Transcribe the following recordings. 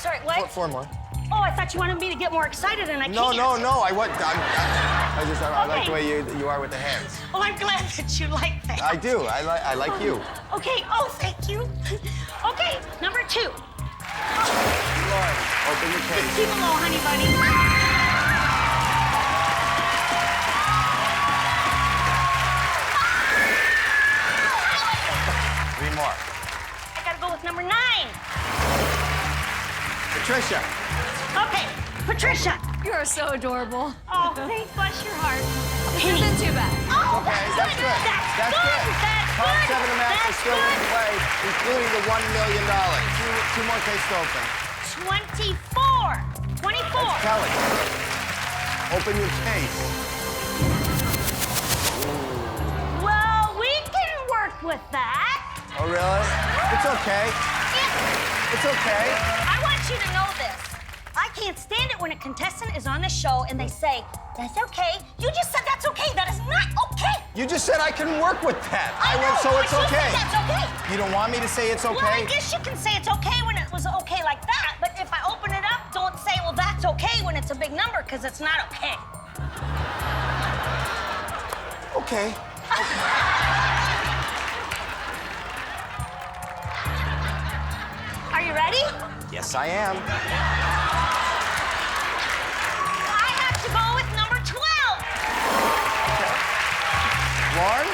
Sorry, what? Four more. Oh, I thought you wanted me to get more excited, and I can't. No. I like the way you are with the hands. Oh, I'm glad that you like that. I do. I like you. Okay. Oh, thank you. Okay, number 2. Lord, open your case. Keep it low, honey bunny. 3 more. I gotta go with number 9. Patricia. Okay, Patricia. You are so adorable. Oh, thanks, bless your heart. This isn't too bad. Oh, Okay, that's good. That's good. Top 7 amounts are That's still in good. play, including the $1 million. Two more cases to open. 24. 24. That's Kelly. Open your case. Well, we can work with that. Oh, really? It's okay. It's okay. I want you to know this. I can't stand it when a contestant is on the show and they say, that's okay. You just said that's okay. That is not okay. You just said I can work with that. I know, went, so but it's you okay. said that's okay. You don't want me to say it's okay? Well, I guess you can say it's okay when it was okay like that, but if I open it up, don't say, well, that's okay when it's a big number, because it's not okay. Okay. Are you ready? Yes, I am. I have to go with number 12. Lauren,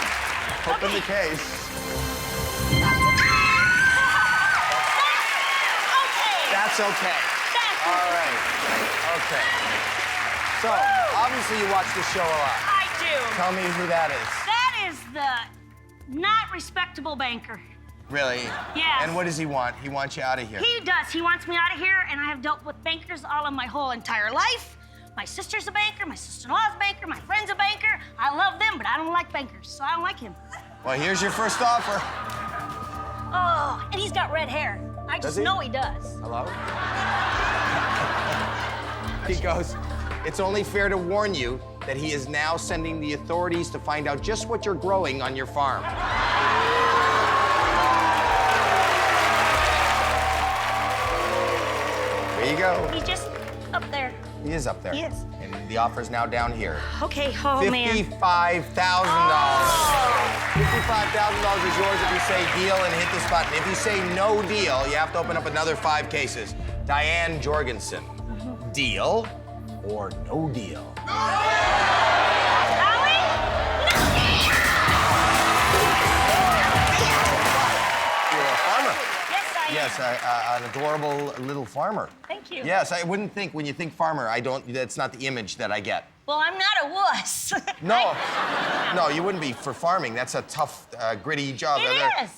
open the case. That's okay. All right. Okay. So, obviously you watch this show a lot. I do. Tell me who that is. That is the not respectable banker. Really? Yes. And what does he want? He wants you out of here. He does. He wants me out of here, and I have dealt with bankers all of my whole entire life. My sister's a banker, my sister-in-law's a banker, my friend's a banker. I love them, but I don't like bankers, so I don't like him. Well, here's your first offer. Oh, and he's got red hair. I just know he does. Hello? He goes, it's only fair to warn you that he is now sending the authorities to find out just what you're growing on your farm. There you go. He's just up there. He is up there. He is. And the offer's now down here. Okay, oh, man. $55,000. $55,000 is yours if you say deal and hit this button. If you say no deal, you have to open up another 5 cases. Diane Jorgensen, deal or no deal? Howie? You're a farmer. Yes, I am. Yes, an adorable little farmer. Thank you. Yes, I wouldn't think when you think farmer, that's not the image that I get. Well, I'm not a wuss. No, no, you wouldn't be for farming. That's a tough, gritty job. It is.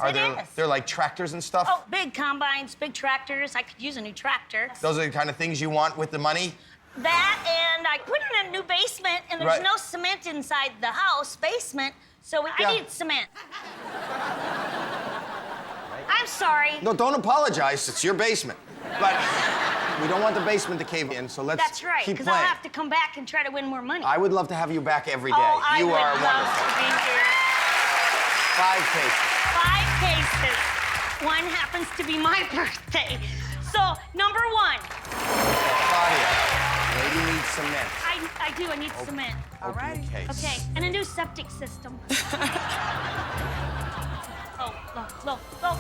They're like tractors and stuff? Oh, big combines, big tractors. I could use a new tractor. Those are the kind of things you want with the money? That, and I put in a new basement, and there's Right. no cement inside the house basement, so I need cement. I'm sorry. No, don't apologize. It's your basement. But we don't want the basement to cave in, so let's That's right, keep because playing. I'll have to come back and try to win more money. I would love to have you back every day. Oh, I you would are love wonderful. to be here. 5 cases. 5 cases. One happens to be my birthday. So, number 1. Claudia, lady needs cement. I do. I need cement. All right. Case. Okay, and a new septic system. Oh, low. 4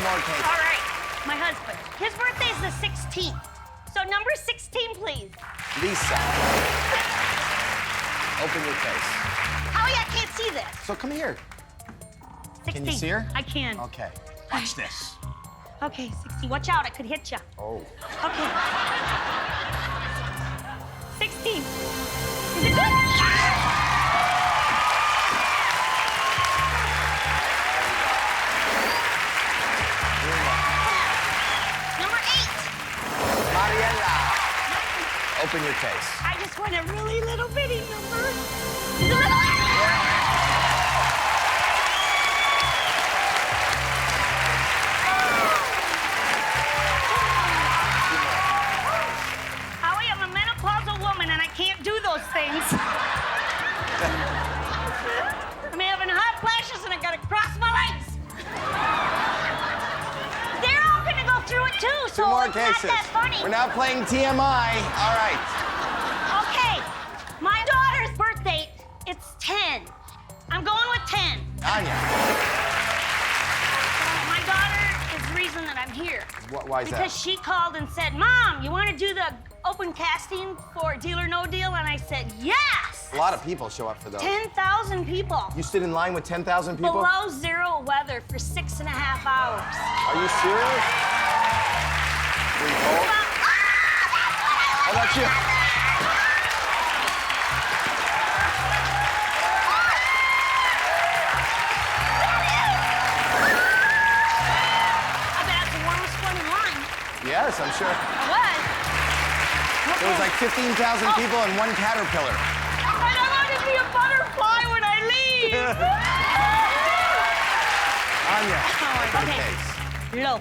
more cases. All right, my husband. His birthday's the 16th. So number 16, please. Lisa, open your case. Howie, I can't see this. So come here. 16. Can you see her? I can. Okay. Watch this. Okay, 16. Watch out, I could hit you. Oh. Okay. 16. Is it good? Number 8. Mariella, open your case. I just want a really little bitty number. Is it little? Howie, I'm a menopausal woman and I can't do those things. I'm having hot flashes and I gotta cross my legs. too, so Two more it's cases. not that funny. We're now playing TMI. All right. Okay, my daughter's birthday, it's 10. I'm going with 10. Anya. My daughter is the reason that I'm here. Why is that? Because she called and said, Mom, you want to do the open casting for Deal or No Deal? And I said, yes. A lot of people show up for those. 10,000 people. You stood in line with 10,000 people? Below zero weather for 6.5 hours. Are you serious? Were you cold? Oh, that's you. I bet it's the warmest one in line. Yes, I'm sure. What? There was like 15,000 people and one caterpillar. And I want to be a butterfly when I leave. Anya, open the Okay. case. Low.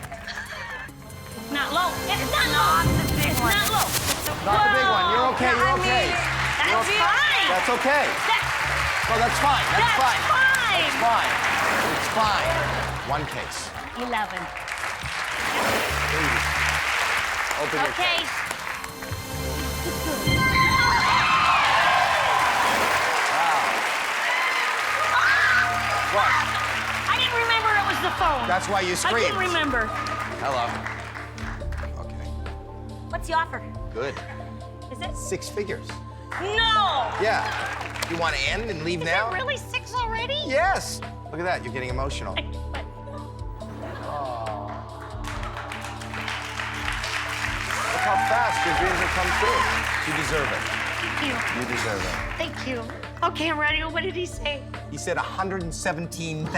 Not low. It's not low. It's not low. Not the big one. You're okay. You're okay. That's fine. That's okay. Oh, that's fine. That's fine. Fine. It's fine. It's fine. One case. 11. Please. Open your Okay. case. What? I didn't remember it was the phone. That's why you I screamed. didn't remember. Hello. Okay. What's the offer? Good. Is it? 6 figures. No. Yeah. You want to end and leave Is now? it really 6 already? Yes. Look at that. You're getting emotional. But Look how fast your dreams have come true. You deserve it. thank you. You deserve it. Thank you. Okay, I'm ready. What did he say? He said $117,000.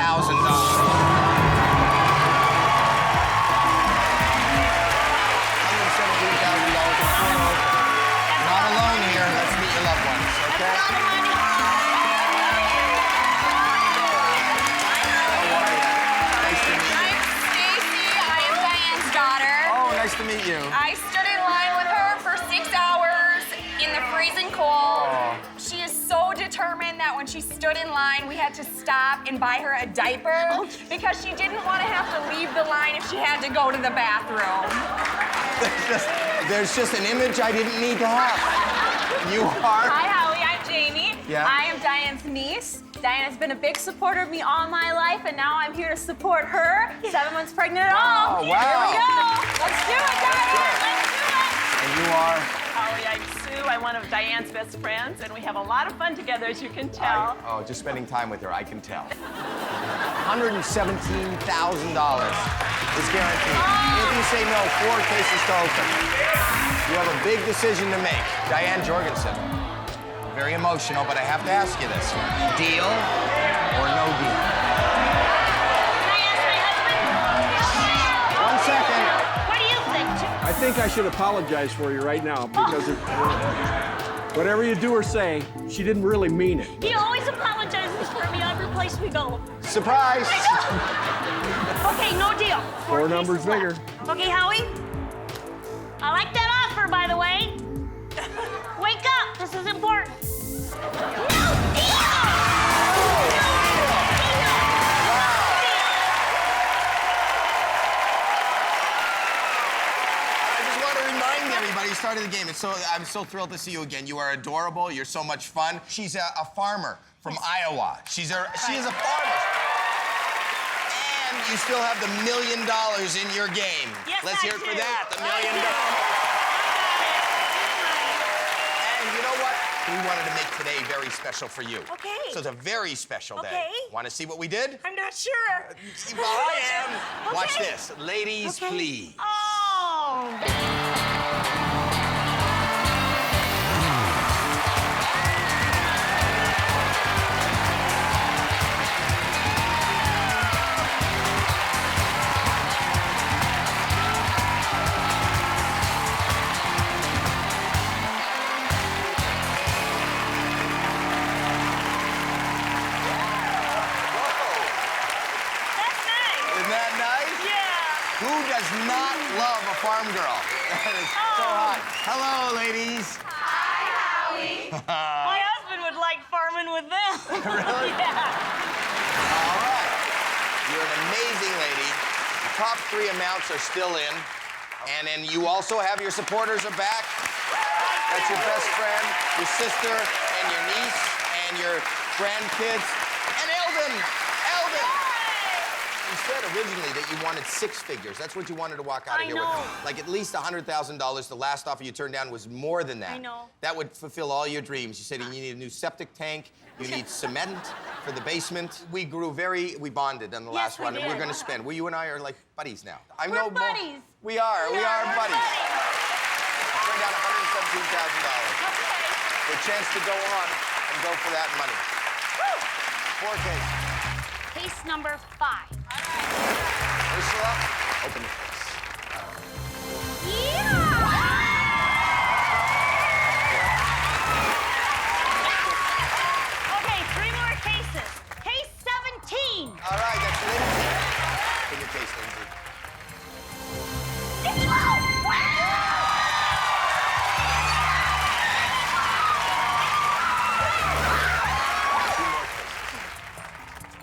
Not alone here. Let's meet your loved ones, That's okay? a lot of money. How are you? Nice to meet you. I'm Stacy. I am Diane's daughter. Oh, nice to meet you. I stood in line with her for 6 hours in the freezing cold. Oh. She is so determined that when she stood in line, we had to stop and buy her a diaper because she didn't want to have to leave the line if she had to go to the bathroom. There's just an image I didn't need to have. You are? Hi, Howie. I'm Jamie. Yeah? I am Diane's niece. Diane has been a big supporter of me all my life, and now I'm here to support her. 7 months pregnant at all. Oh, wow. Here we go. Let's do it, Diane. Let's do it. And you are? Howie, I'm Sue. I'm one of Diane's best friends, and we have a lot of fun together, as you can tell. Just spending time with her, I can tell. $117,000 is guaranteed. If you say no, 4 cases to open. You have a big decision to make. Diane Jorgensen. Very emotional, but I have to ask you this. Deal or no deal? Can I ask my husband? 1 second. What do you think? I think I should apologize for you right now because whatever you do or say, she didn't really mean it. He always apologizes for me every place we go. Surprise. Okay, no deal. 4 numbers cases bigger. left. Okay, Howie? I like that offer, by the way. Wake up. This is important. No deal! Start of the game. I'm so thrilled to see you again. You are adorable. You're so much fun. She's a farmer from Iowa. She is a farmer. And you still have the $1 million in your game. Yes, Let's hear it for that. The $1 million. And you know what? We wanted to make today very special for you. Okay. So it's a very special day. Okay. Want to see what we did? I'm not sure. Well, I am. Okay. Watch this. Ladies, Okay. please. Oh. That's nice. Isn't that nice? Yeah. Who does not love a farm girl? That is so hot. Hello, ladies. My husband would like farming with them. Really? Yeah. All right. You're an amazing lady. The top 3 amounts are still in. And then you also have your supporters are back. That's your best friend, your sister, and your niece, and your grandkids. And Eldon! You said originally that you wanted 6 figures. That's what you wanted to walk out of here with. Like at least $100,000. The last offer you turned down was more than that. I know. That would fulfill all your dreams. You said you need a new septic tank. You need cement for the basement. We bonded on the last one, and we're gonna spend. Well, you and I are like buddies now. We're buddies. We are buddies. You turned down $117,000. For a chance to go on and go for that money. Woo! 4 cases. Case number 5. Ursula, open the case. Okay, 3 more cases. Case 17. All right, that's Lindsay. Open your case, Lindsay. It's low.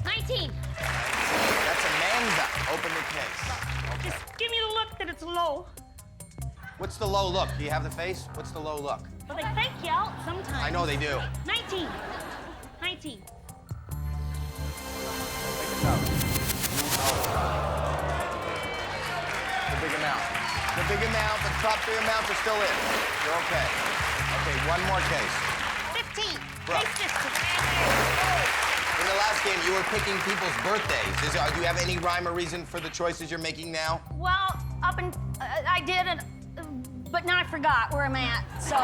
19. That's Amanda. Open the case. Okay. Just give me the look that it's low. What's the low look? Do you have the face? What's the low look? Well, they fake you out sometimes. I know they do. 19. 19. The big amount, but top 3 amounts are still in. You're okay. Okay, 1 more case. 15. Brooke. Case 15. In the last game, you were picking people's birthdays. Do you have any rhyme or reason for the choices you're making now? Well, I did, but now I forgot where I'm at, so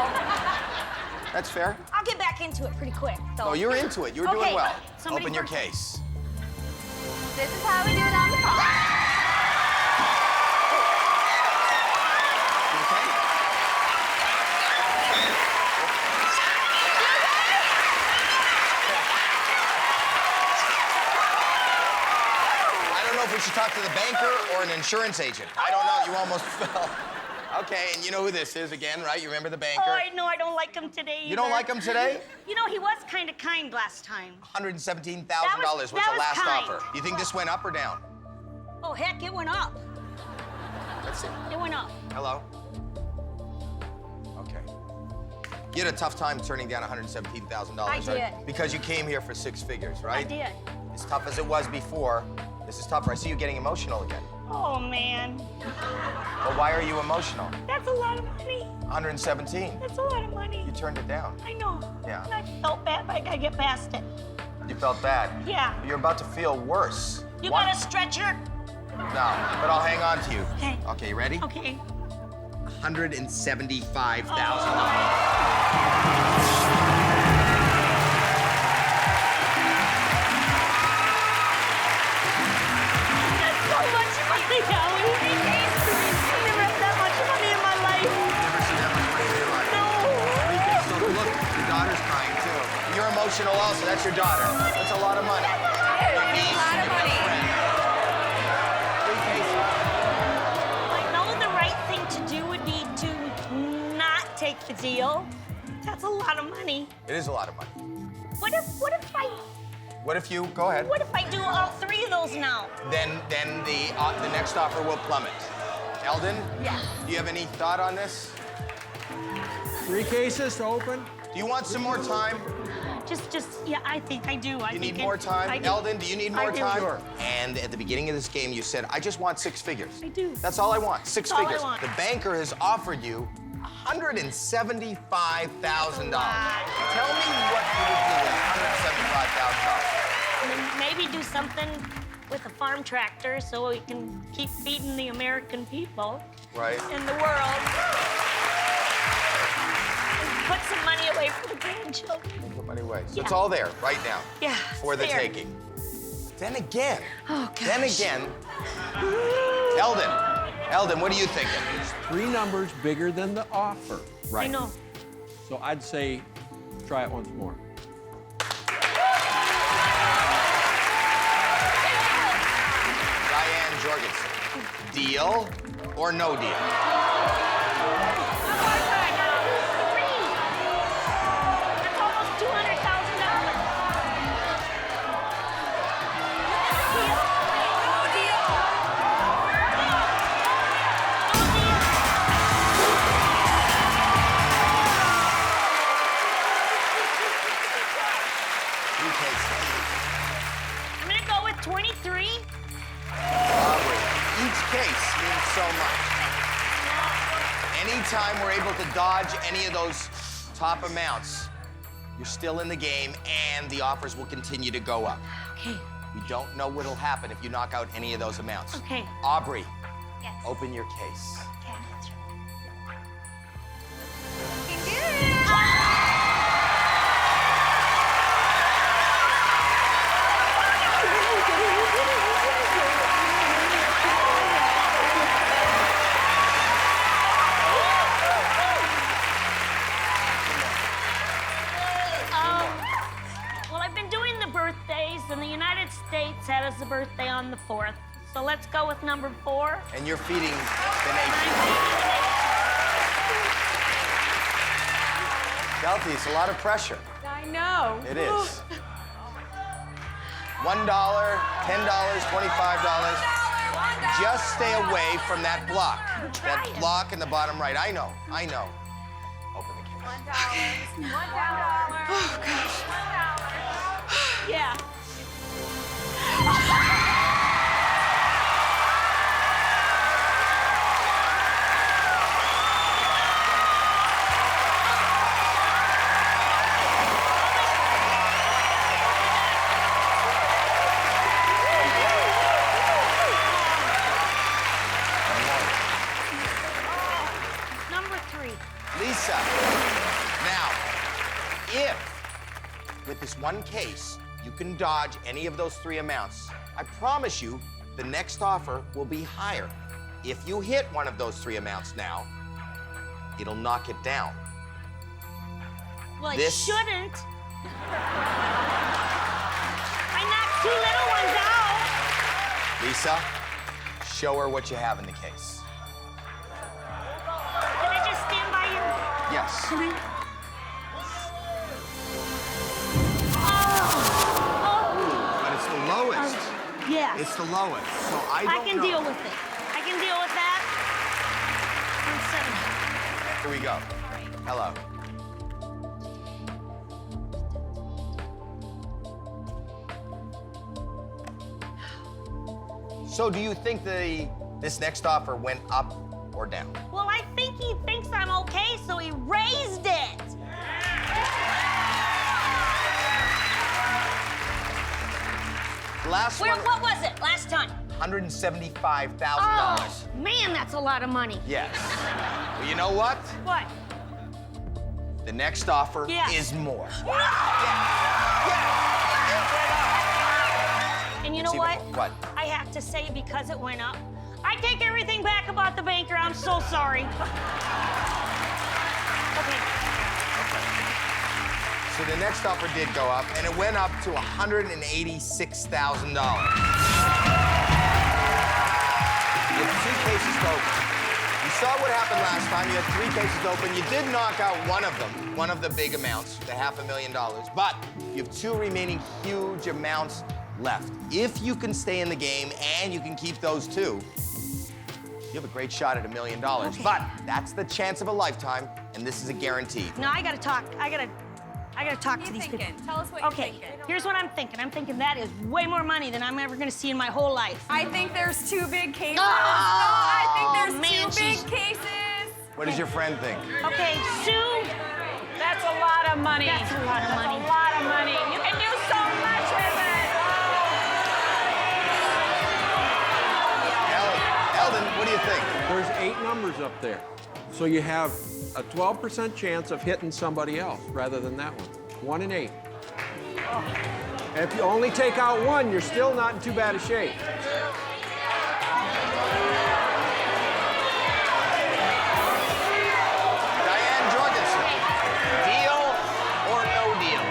That's fair. I'll get back into it pretty quick. So. Oh, you're into it. You're doing well. Somebody Open your first. case. This is how we do it on the phone. You okay? I don't know if we should talk to the banker or an insurance agent. I don't know. You almost fell. Okay, and you know who this is again, right? You remember the banker? Oh, I know I don't like him today You don't either. like him today? You know, he was kind of kind last time. $117,000 That was was the last kind. offer. You think this went up or down? Oh, heck, it went up. Let's see. It went up. Hello? Okay. You had a tough time turning down $117,000, I right? did. Because you came here for 6 figures, right? I did. As tough as it was before, this is tougher. I see you getting emotional again. Oh, man. But why are you emotional? That's a lot of money. 117. That's a lot of money. You turned it down. I know. Yeah. And I felt bad, but I gotta get past it. You felt bad. Yeah. You're about to feel worse. You Why- got a stretcher? No, but I'll hang on to you. Okay. Okay, you ready? Okay. $175,000. That's so much money, Howie. I've never had that much money in my life. Never seen that much money in your life. No. So look, your daughter's crying too. You're emotional also. That's your daughter. That's a lot of money. It's a lot of money. 3 cases. I know the right thing to do would be to not take the deal. That's a lot of money. It is a lot of money. What if you go ahead? What if I do all 3 of those now? Then the next offer will plummet. Eldon? Yeah. Do you have any thought on this? 3 cases to open. Do you want some more time? Yeah, I think I do. You need more time? I do. Eldon, do you need more I do. time? Sure. And at the beginning of this game, you said, I just want 6 figures. I do. That's all I want, 6 That's all I figures. want. The banker has offered you $175,000. Tell me what you would do with $175,000. Maybe do something with a farm tractor so we can keep feeding the American people Right. in the world. And put some money away for the grandchildren. Put money away. So Yeah. it's all there right now. Yeah, For it's the there. taking. Then again. Oh, Then gosh. again. Eldon, what are you thinking? 3 numbers bigger than the offer. I know. So I'd say try it once more. Diane Jorgensen. Deal or no deal? That's almost $200,000. Deal. No deal. 3 cases. I'm gonna go with 23. Aubrey, each case means so much. Anytime we're able to dodge any of those top amounts, you're still in the game, and the offers will continue to go up. Okay. We don't know what'll happen if you knock out any of those amounts. Okay. Aubrey, Yes. open your case. Okay. Looking good. Well, I've been doing the birthdays, and the United States had us a birthday on the 4th. So let's go with number 4. And you're feeding the nation. Kelty, it's a lot of pressure. I know. It is. $1, $10, $25. Just stay away from that block. That block in the bottom right. I know. Open the case. $1. Oh, gosh. Yeah. Number 3. Lisa, now, if with this one case you can dodge any of those 3 amounts, I promise you the next offer will be higher. If you hit one of those 3 amounts now, it'll knock it down. Well, it This- shouldn't. I knocked 2 little ones out. Lisa, show her what you have in the case. Can I just stand by you? Yes. Can I? But it's the lowest. Yes. It's the lowest. So I I don't can know. deal with it. I can deal with that. Here we go. Hello. So do you think this next offer went up or down? Well, I think he thinks I'm okay, so he raised it. Last Where? one, What was it last time? $175,000. Oh, man, that's a lot of money. Yes. Well, you know what? What? The next offer Yeah. is more. And you know See what? what? I have to say, because it went up, I take everything back about the banker. I'm so sorry. Okay. So the next offer did go up, and it went up to $186,000. With 2 cases to open. You saw what happened last time. You had 3 cases open. You did knock out one of them, one of the big amounts, the $500,000. But you have 2 remaining huge amounts left. If you can stay in the game and you can keep those 2, you have a great shot at $1 million. Okay. But that's the chance of a lifetime, and this is a guarantee. Now I gotta talk. I gotta talk to these people. Tell us what you're Okay, thinking. here's what I'm thinking. I'm thinking that is way more money than I'm ever gonna see in my whole life. I think there's 2 big cases. Oh, I think there's man, 2 big she's- cases. What does your friend think? Okay, Sue. That's a lot of money. That's a lot of money. That's a lot of money. You can do so much with it. Eldon, what do you think? There's 8 numbers up there. So you have a 12% chance of hitting somebody else rather than that one. 1 in 8. And if you only take out 1, you're still not in too bad a shape. Diane Jorgensen, deal or no deal?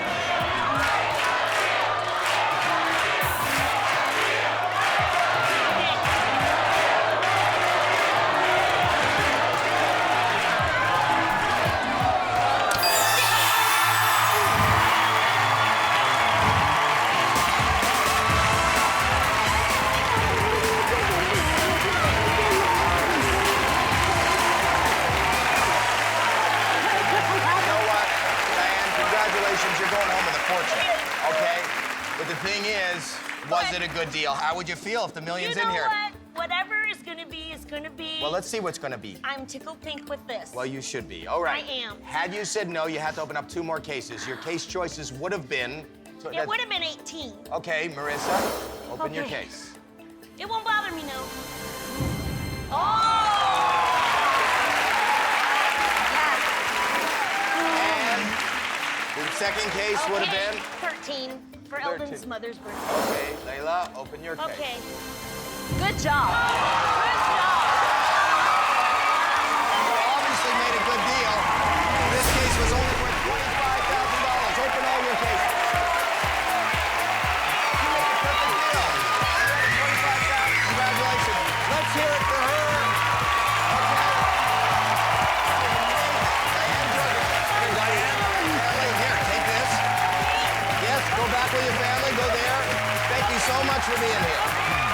But the thing is, was it a good deal? How would you feel if the million's in here? What? Whatever is gonna be is gonna be. Well, let's see what's gonna be. I'm tickled pink with this. Well, you should be. All right. I am. Had you said no, you had to open up 2 more cases. Your case choices would have been. It would have been 18. Okay, Marissa, open your Okay. case. It won't bother me, no. Oh! And the second case would have been. 13 for 13. Eldon's mother's birthday. Okay, Layla, open your case. Okay. Good job. Good job. You obviously made a good deal. This case was only worth $25,000. Open all your cases. You made a perfect deal. $25,000. Congratulations. Let's hear it for her. Okay. Diane, here, take this. Yes, go back with your family. Go there. Thank you so much for being here.